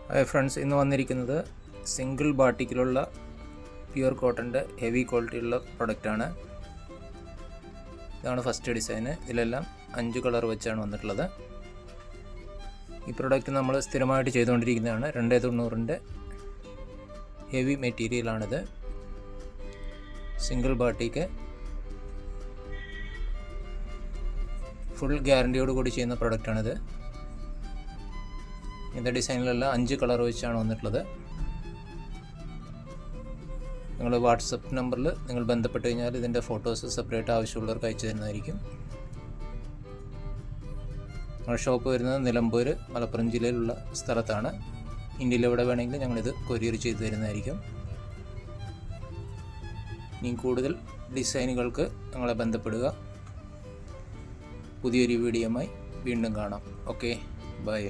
Hi friends, ഇന്ന് വന്നിരിക്കുന്നത് single ബാട്ടിക്കിലുള്ള pure കോട്ടൻ്റെ ഹെവി ക്വാളിറ്റിയുള്ള പ്രൊഡക്റ്റാണ്. ഇതാണ് ഫസ്റ്റ് ഡിസൈന്. ഇതിലെല്ലാം 5 കളർ വെച്ചാണ് വന്നിട്ടുള്ളത്. ഈ പ്രൊഡക്റ്റ് നമ്മൾ സ്ഥിരമായിട്ട് ചെയ്തുകൊണ്ടിരിക്കുന്നതാണ്. 290ൻ്റെ ഹെവി മെറ്റീരിയലാണിത്. സിംഗിൾ ബാട്ടിക്ക് ഫുൾ ഗ്യാരണ്ടിയോട് കൂടി ചെയ്യുന്ന പ്രൊഡക്റ്റാണിത്. ഇതിൻ്റെ ഡിസൈനിലെല്ലാം 5 കളർ വെച്ചാണ് വന്നിട്ടുള്ളത്. നിങ്ങൾ വാട്സപ്പ് നമ്പറിൽ നിങ്ങൾ ബന്ധപ്പെട്ട് കഴിഞ്ഞാൽ ഇതിൻ്റെ ഫോട്ടോസ് സെപ്പറേറ്റ് ആവശ്യമുള്ളവർക്ക് അയച്ചു തരുന്നതായിരിക്കും. നമ്മുടെ ഷോപ്പ് വരുന്നത് നിലമ്പൂർ, മലപ്പുറം ജില്ലയിലുള്ള സ്ഥലത്താണ്. ഇന്ത്യയിൽ എവിടെ വേണമെങ്കിലും ഞങ്ങളിത് കൊറിയർ ചെയ്തു തരുന്നതായിരിക്കും. ഇനി കൂടുതൽ ഡിസൈനുകൾക്ക് ഞങ്ങളെ ബന്ധപ്പെടുക. പുതിയൊരു വീഡിയോയുമായി വീണ്ടും കാണാം. Okay, by.